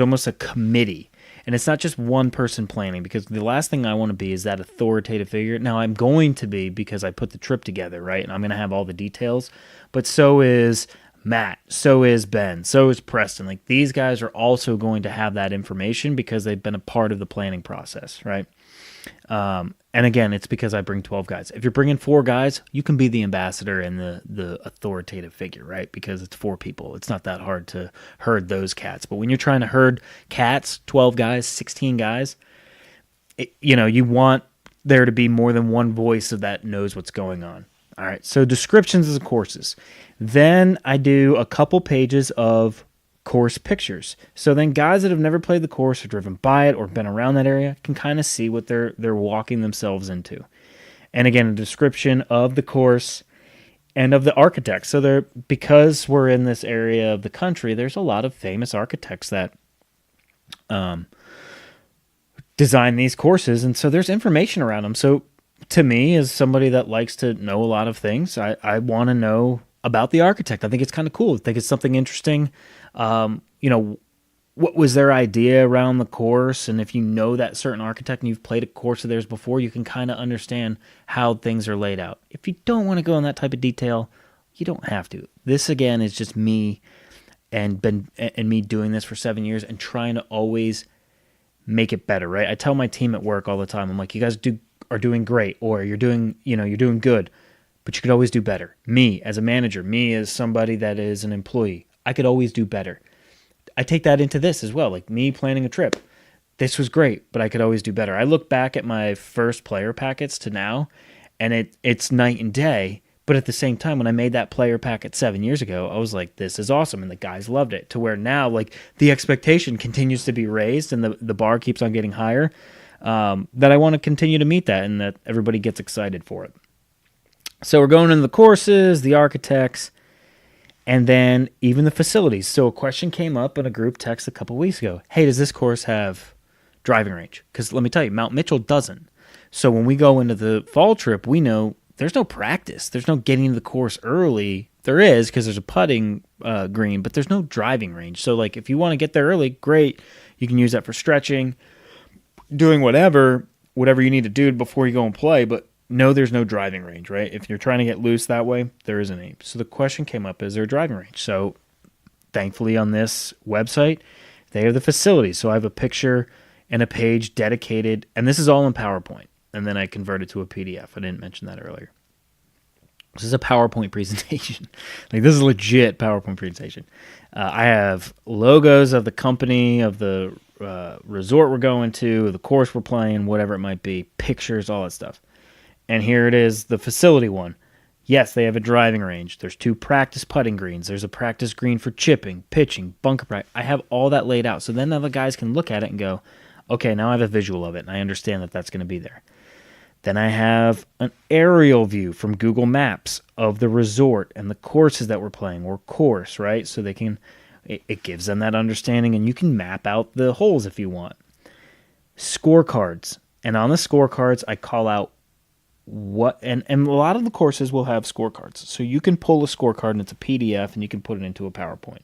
almost a committee, and it's not just one person planning, because the last thing I want to be is that authoritative figure. Now, I'm going to be, because I put the trip together, right, and I'm gonna have all the details, but so is Matt, so is Ben, so is Preston. Like, these guys are also going to have that information because they've been a part of the planning process, right? And again, it's because I bring 12 guys. If you're bringing 4 guys, you can be the ambassador and the authoritative figure, right? Because it's 4 people. It's not that hard to herd those cats. But when you're trying to herd cats, 12 guys, 16 guys, you want there to be more than one voice of that knows what's going on. All right, so descriptions of the courses. Then I do a couple pages of course pictures. So then guys that have never played the course or driven by it or been around that area can kind of see what they're walking themselves into. And again, a description of the course and of the architects. So because we're in this area of the country, there's a lot of famous architects that design these courses, and so there's information around them. So to me, as somebody that likes to know a lot of things, I want to know about the architect. I think it's kind of cool. I think it's something interesting. What was their idea around the course? And if you know that certain architect and you've played a course of theirs before, you can kind of understand how things are laid out. If you don't want to go in that type of detail, you don't have to. This, again, is just me and me doing this for 7 years and trying to always make it better, right? I tell my team at work all the time, I'm like, you guys are doing great, or you're doing good, but you could always do better. Me as a manager, me as somebody that is an employee, I could always do better. I take that into this as well, like me planning a trip. This was great, but I could always do better. I look back at my first player packets to now, and it's night and day, but at the same time, when I made that player packet 7 years ago, I was like, this is awesome, and the guys loved it, to where now, like, the expectation continues to be raised, and the bar keeps on getting higher, that I want to continue to meet that, and that everybody gets excited for it. So we're going into the courses, the architects, and then even the facilities. So a question came up in a group text a couple weeks ago. Hey, does this course have driving range? Because let me tell you, Mount Mitchell doesn't. So when we go into the fall trip, we know there's no practice. There's no getting to the course early. There is because there's a putting green, but there's no driving range. So like if you want to get there early, great. You can use that for stretching, doing whatever you need to do before you go and play. But no, there's no driving range, right? If you're trying to get loose that way, there isn't any. So the question came up, is there a driving range? So thankfully on this website, they have the facilities. So I have a picture and a page dedicated, and this is all in PowerPoint. And then I convert it to a PDF. I didn't mention that earlier. This is a PowerPoint presentation. Like this is a legit PowerPoint presentation. I have logos of the company, of the resort we're going to, the course we're playing, whatever it might be, pictures, all that stuff. And here it is, the facility one. Yes, they have a driving range. There's 2 practice putting greens. There's a practice green for chipping, pitching, bunker practice. I have all that laid out. So then the other guys can look at it and go, okay, now I have a visual of it, and I understand that that's going to be there. Then I have an aerial view from Google Maps of the resort and the courses that we're playing, or course, right? So they can, it gives them that understanding, and you can map out the holes if you want. Scorecards. And on the scorecards, I call out what, and a lot of the courses will have scorecards. So you can pull a scorecard and it's a PDF and you can put it into a PowerPoint.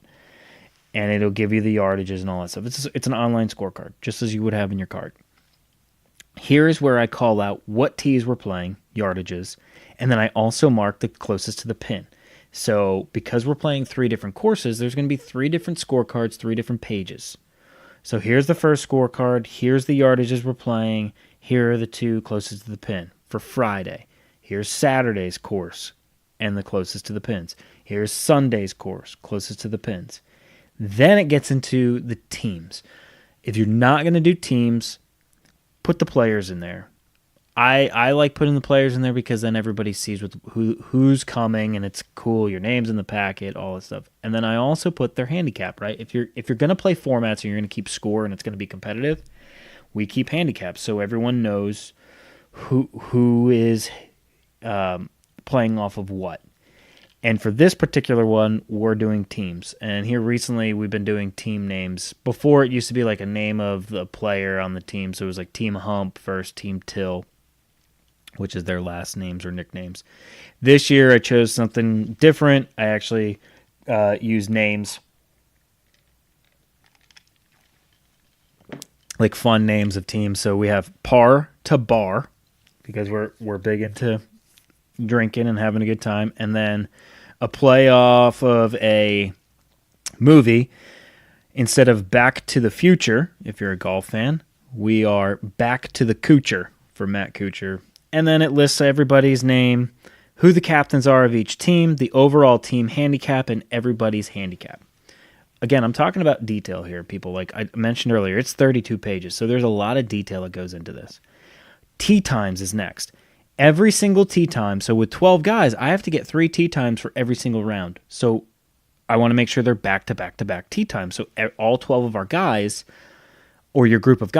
And it'll give you the yardages and all that stuff. It's an online scorecard, just as you would have in your card. Here's where I call out what tees we're playing, yardages, and then I also mark the closest to the pin. So because we're playing 3 different courses, there's going to be 3 different scorecards, 3 different pages. So here's the first scorecard, here's the yardages we're playing, here are the 2 closest to the pin for Friday. Here's Saturday's course and the closest to the pins. Here's Sunday's course, closest to the pins. Then it gets into the teams. If you're not going to do teams, put the players in there. I like putting the players in there because then everybody sees who's coming and it's cool. Your name's in the packet, all that stuff. And then I also put their handicap, right? If you're going to play formats and you're going to keep score and it's going to be competitive, we keep handicaps so everyone knows who is playing off of what. And for this particular one, we're doing teams. And here recently, we've been doing team names. Before, it used to be like a name of the player on the team. So it was like Team Hump versus Team Till, which is their last names or nicknames. This year, I chose something different. I actually used names, like fun names of teams. So we have Par to Bar, because we're big into drinking and having a good time. And then a play off of a movie. Instead of Back to the Future, if you're a golf fan, we are Back to the Kuchar for Matt Kuchar. And then it lists everybody's name, who the captains are of each team, the overall team handicap, and everybody's handicap. Again, I'm talking about detail here, people. Like I mentioned earlier, it's 32 pages, so there's a lot of detail that goes into this. Tee times is next. Every single tee time. So with 12 guys, I have to get 3 tee times for every single round. So I want to make sure they're back-to-back-to-back tee times. So all 12 of our guys or your group of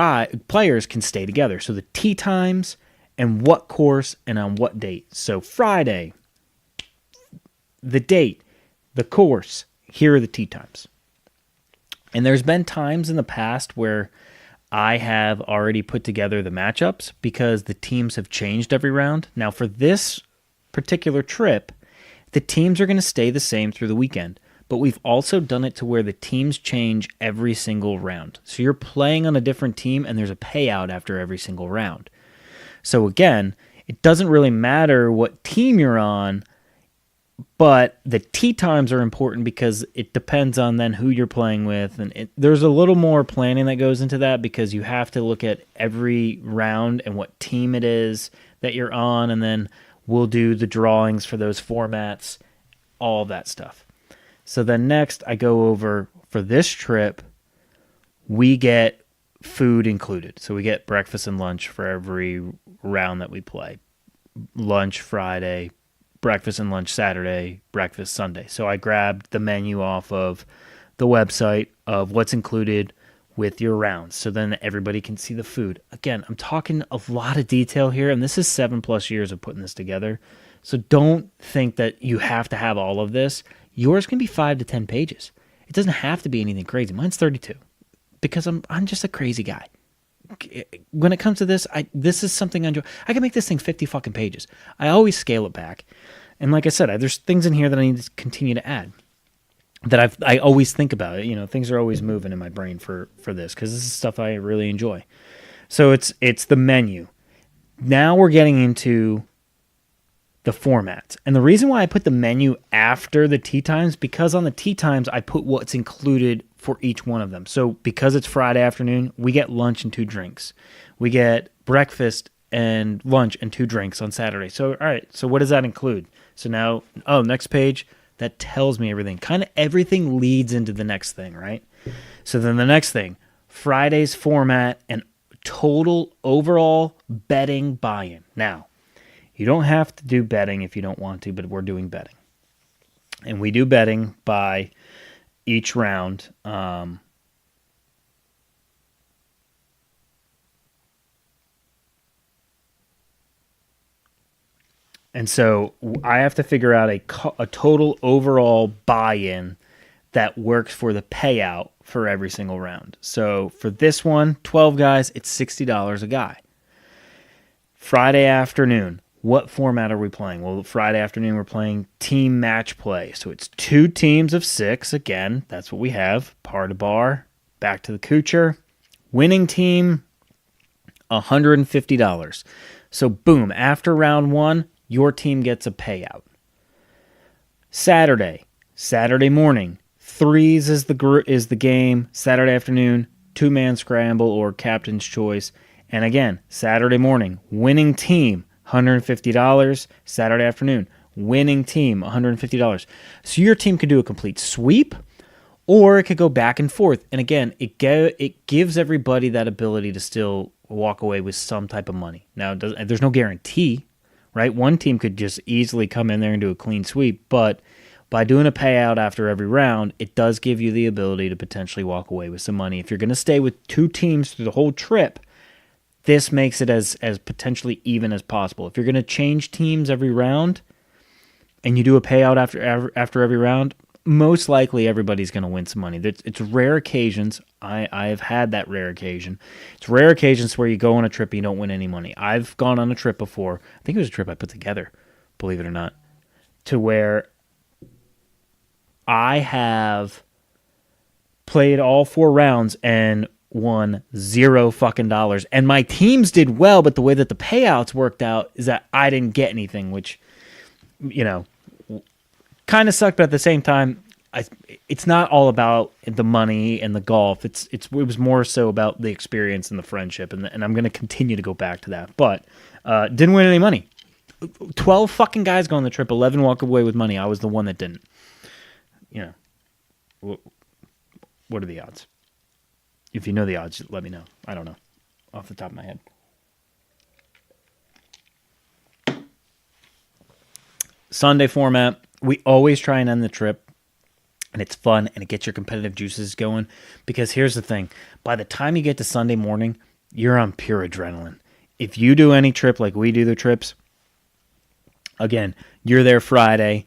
players can stay together. So the tee times and what course and on what date. So Friday, the date, the course, here are the tee times. And there's been times in the past where I have already put together the matchups because the teams have changed every round. Now, for this particular trip, the teams are going to stay the same through the weekend, but we've also done it to where the teams change every single round. So you're playing on a different team, and there's a payout after every single round. So again, it doesn't really matter what team you're on, but the tee times are important because it depends on then who you're playing with. And there's a little more planning that goes into that because you have to look at every round and what team it is that you're on. And then we'll do the drawings for those formats, all of that stuff. So then next I go over for this trip, we get food included. So we get breakfast and lunch for every round that we play. Lunch Friday, breakfast and lunch Saturday, breakfast Sunday. So I grabbed the menu off of the website of what's included with your rounds. So then everybody can see the food. Again, I'm talking a lot of detail here, and this is 7+ years of putting this together. So don't think that you have to have all of this. Yours can be 5 to 10 pages. It doesn't have to be anything crazy. Mine's 32 because I'm just a crazy guy. when it comes to this, this is something I enjoy. I can make this thing 50 fucking pages. I always scale it back. And like I said, there's things in here that I need to continue to add that I always think about it. You know, things are always moving in my brain for this because this is stuff I really enjoy. So it's the menu. Now we're getting into the formats. And the reason why I put the menu after the tee times, because on the tee times, I put what's included for each one of them. So because it's Friday afternoon, we get lunch and 2 drinks. We get breakfast and lunch and 2 drinks on Saturday. So, all right, so what does that include? So now, next page, that tells me everything. Kind of everything leads into the next thing, right? So then the next thing, Friday's format and total overall betting buy-in. Now, you don't have to do betting if you don't want to, but we're doing betting. And we do betting by each round. And so I have to figure out a total overall buy-in that works for the payout for every single round. So for this one, 12 guys, it's $60 a guy. Friday afternoon, what format are we playing? Well, Friday afternoon, we're playing team match play. So it's 2 teams of 6. Again, that's what we have. Par to bar, back to the Kuchar. Winning team, $150. So boom, after round 1, your team gets a payout. Saturday morning, 3s is the game. Saturday afternoon, 2-man scramble or captain's choice. And again, Saturday morning, winning team, $150. Saturday afternoon, winning team, $150. So your team could do a complete sweep, or it could go back and forth. And again, it gives everybody that ability to still walk away with some type of money. Now, there's no guarantee, right? One team could just easily come in there and do a clean sweep, but by doing a payout after every round, it does give you the ability to potentially walk away with some money. If you're going to stay with 2 teams through the whole trip, this makes it as potentially even as possible. If you're going to change teams every round and you do a payout after every round, most likely everybody's going to win some money. It's rare occasions. I've had that rare occasion. It's rare occasions where you go on a trip and you don't win any money. I've gone on a trip before. I think it was a trip I put together, believe it or not, to where I have played all 4 rounds and won $0 fucking dollars. And my teams did well, but the way that the payouts worked out is that I didn't get anything, which, kind of sucked, but at the same time, it's not all about the money and the golf. It was more so about the experience and the friendship, and I'm going to continue to go back to that. But didn't win any money. 12 fucking guys go on the trip, 11 walk away with money. I was the one that didn't. What are the odds? If you know the odds, let me know. I don't know off the top of my head. Sunday format. We always try and end the trip, and it's fun, and it gets your competitive juices going. Because here's the thing. By the time you get to Sunday morning, you're on pure adrenaline. If you do any trip like we do the trips, again, you're there Friday.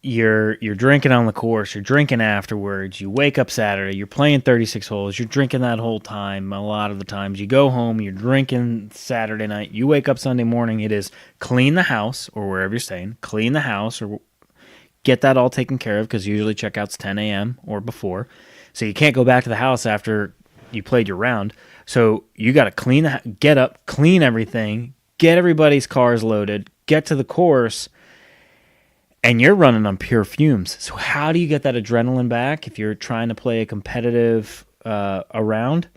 You're drinking on the course. You're drinking afterwards. You wake up Saturday. You're playing 36 holes. You're drinking that whole time. A lot of the times you go home. You're drinking Saturday night. You wake up Sunday morning. It is clean the house or wherever you're staying. Clean the house or get that all taken care of because usually checkout's 10 a.m. or before. So you can't go back to the house after you played your round. So you got to get up, clean everything, get everybody's cars loaded, get to the course. And you're running on pure fumes. So how do you get that adrenaline back if you're trying to play a competitive round?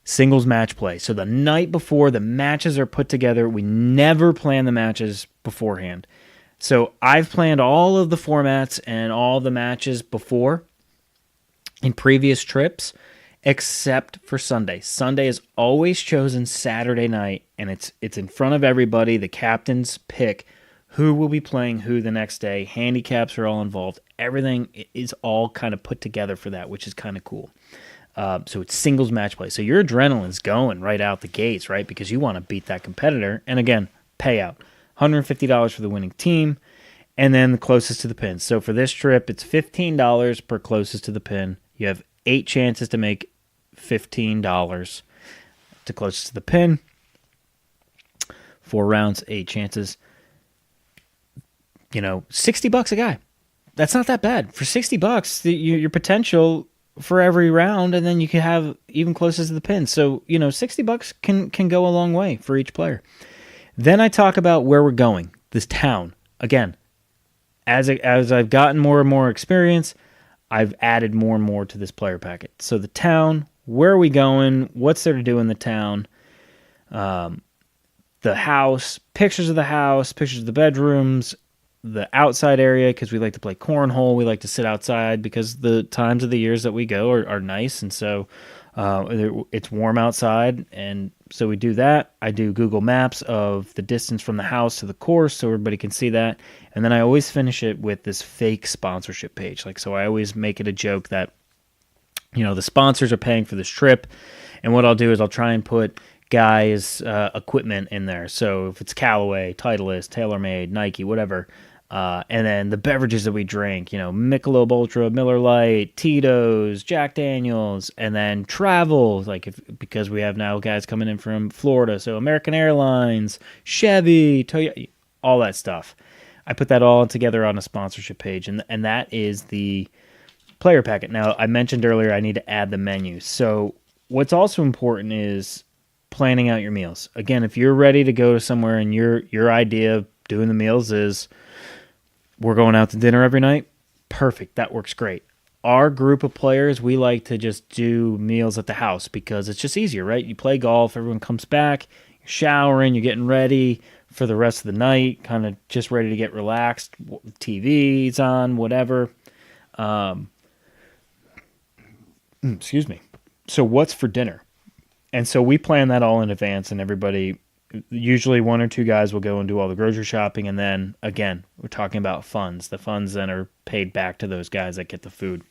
Singles match play. So the night before the matches are put together, we never plan the matches beforehand. So I've planned all of the formats and all the matches before in previous trips, except for Sunday. Sunday is always chosen Saturday night, and it's in front of everybody. The captains pick who will be playing who the next day. Handicaps are all involved. Everything is all kind of put together for that, which is kind of cool. So it's singles match play. So your adrenaline's going right out the gates, right? Because you want to beat that competitor. And again, payout. $150 for the winning team, and then the closest to the pin. So for this trip, it's $15 per closest to the pin. You have 8 chances to make $15. to closest to the pin. 4 rounds, 8 chances. $60 a guy. That's not that bad. For $60, your potential for every round, and then you can have even closest to the pin. So, $60 can go a long way for each player. Then I talk about where we're going, this town. Again, as I've gotten more and more experience, I've added more and more to this player packet. So the town, where are we going? What's there to do in the town? The house, pictures of the bedrooms, the outside area, because we like to play cornhole. We like to sit outside because the times of the years that we go are nice. And so it's warm outside. And so we do that. I do Google Maps of the distance from the house to the course so everybody can see that. And then I always finish it with this fake sponsorship page. So I always make it a joke that, the sponsors are paying for this trip. And what I'll do is I'll try and put guys' equipment in there. So if it's Callaway, Titleist, TaylorMade, Nike, whatever. And then the beverages that we drink, Michelob Ultra, Miller Lite, Tito's, Jack Daniels, and then travel, because we have now guys coming in from Florida. So American Airlines, Chevy, Toyota, all that stuff. I put that all together on a sponsorship page, and that is the player packet. Now, I mentioned earlier I need to add the menu. So what's also important is planning out your meals. Again, if you're ready to go to somewhere and your idea of doing the meals is we're going out to dinner every night, perfect. That works great. Our group of players, we like to just do meals at the house because it's just easier, right? You play golf, everyone comes back, you're showering, you're getting ready for the rest of the night, kind of just ready to get relaxed. TV's on, whatever. Excuse me. So what's for dinner? And so we plan that all in advance, and everybody, usually 1 or 2 guys will go and do all the grocery shopping, and then, again, we're talking about funds. The funds then are paid back to those guys that get the food.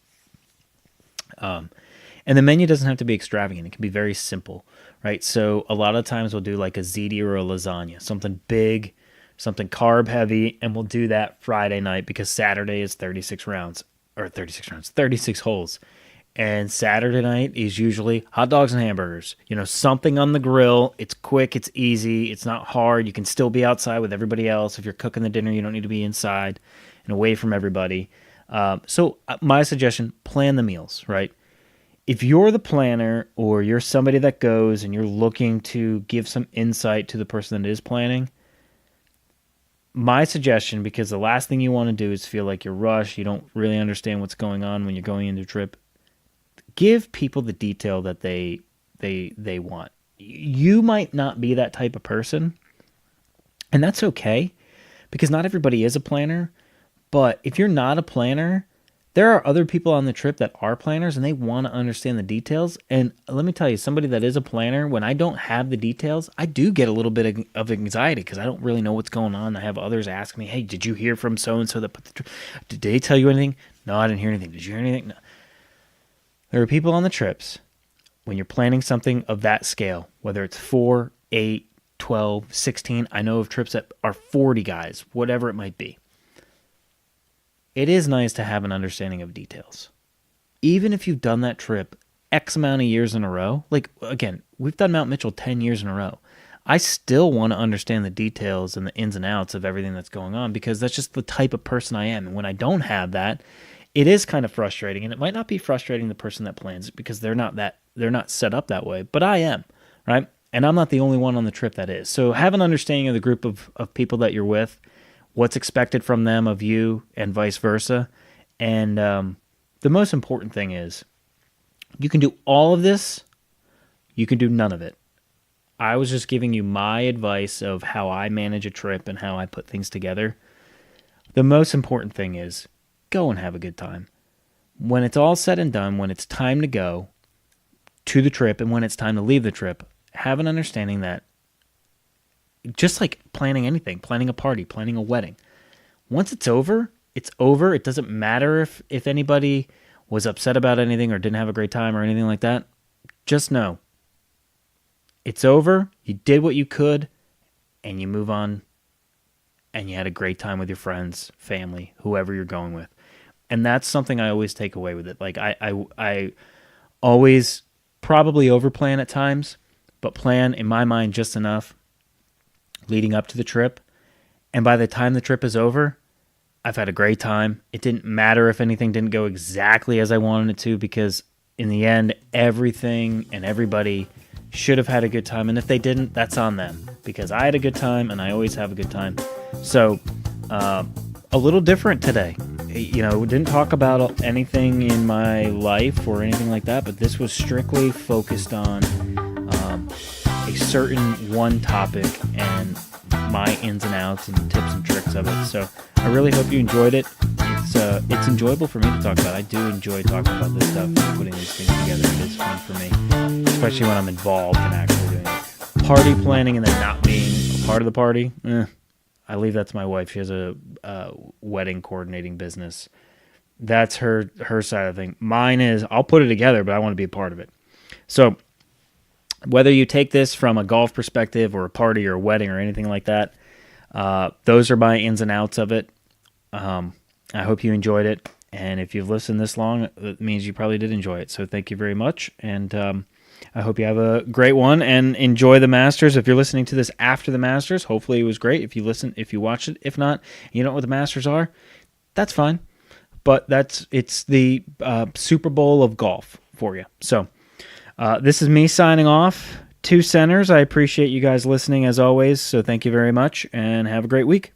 And the menu doesn't have to be extravagant. It can be very simple, right? So a lot of times we'll do like a ziti or a lasagna, something big, something carb-heavy, and we'll do that Friday night because Saturday is 36 holes. And Saturday night is usually hot dogs and hamburgers. Something on the grill. It's quick. It's easy. It's not hard. You can still be outside with everybody else. If you're cooking the dinner, you don't need to be inside and away from everybody. So my suggestion, plan the meals, right? If you're the planner or you're somebody that goes and you're looking to give some insight to the person that is planning, my suggestion, because the last thing you want to do is feel like you're rushed, you don't really understand what's going on when you're going into a trip, give people the detail that they want. You might not be that type of person, and that's okay, because not everybody is a planner. But if you're not a planner, there are other people on the trip that are planners, and they want to understand the details. And let me tell you, somebody that is a planner, when I don't have the details, I do get a little bit of anxiety because I don't really know what's going on. I have others ask me, hey, did you hear from so-and-so that put the trip? Did they tell you anything? No, I didn't hear anything. Did you hear anything? No. There are people on the trips, when you're planning something of that scale, whether it's 4, 8, 12, 16, I know of trips that are 40 guys, whatever it might be. It is nice to have an understanding of details. Even if you've done that trip X amount of years in a row, again, we've done Mount Mitchell 10 years in a row. I still want to understand the details and the ins and outs of everything that's going on because that's just the type of person I am. And when I don't have that, it is kind of frustrating, and it might not be frustrating the person that plans it because they're not set up that way, but I am, right? And I'm not the only one on the trip that is. So have an understanding of the group of people that you're with, what's expected from them of you, and vice versa. And the most important thing is you can do all of this, you can do none of it. I was just giving you my advice of how I manage a trip and how I put things together. The most important thing is go and have a good time. When it's all said and done, when it's time to go to the trip and when it's time to leave the trip, have an understanding that just like planning anything, planning a party, planning a wedding, once it's over, it's over. It doesn't matter if anybody was upset about anything or didn't have a great time or anything like that. Just know it's over. You did what you could and you move on and you had a great time with your friends, family, whoever you're going with. And that's something I always take away with it. I always probably overplan at times, but plan, in my mind, just enough leading up to the trip. And by the time the trip is over, I've had a great time. It didn't matter if anything didn't go exactly as I wanted it to, because in the end, everything and everybody should have had a good time. And if they didn't, that's on them, because I had a good time and I always have a good time. So, a little different today. You know, we didn't talk about anything in my life or anything like that, but this was strictly focused on a certain one topic and my ins and outs and tips and tricks of it. So I really hope you enjoyed it. It's enjoyable for me to talk about. I do enjoy talking about this stuff and putting these things together. It is fun for me, especially when I'm involved in actually doing it. Party planning and then not being a part of the party, I leave that to my wife. She has a wedding coordinating business. That's her side of the thing. Mine is, I'll put it together, but I want to be a part of it. So whether you take this from a golf perspective or a party or a wedding or anything like that, those are my ins and outs of it. I hope you enjoyed it. And if you've listened this long, it means you probably did enjoy it. So thank you very much. And I hope you have a great one and enjoy the Masters. If you're listening to this after the Masters, hopefully it was great. If you watched it, if not, you don't know what the Masters are, that's fine. But it's the Super Bowl of golf for you. So this is me signing off. 2 centers. I appreciate you guys listening as always. So thank you very much and have a great week.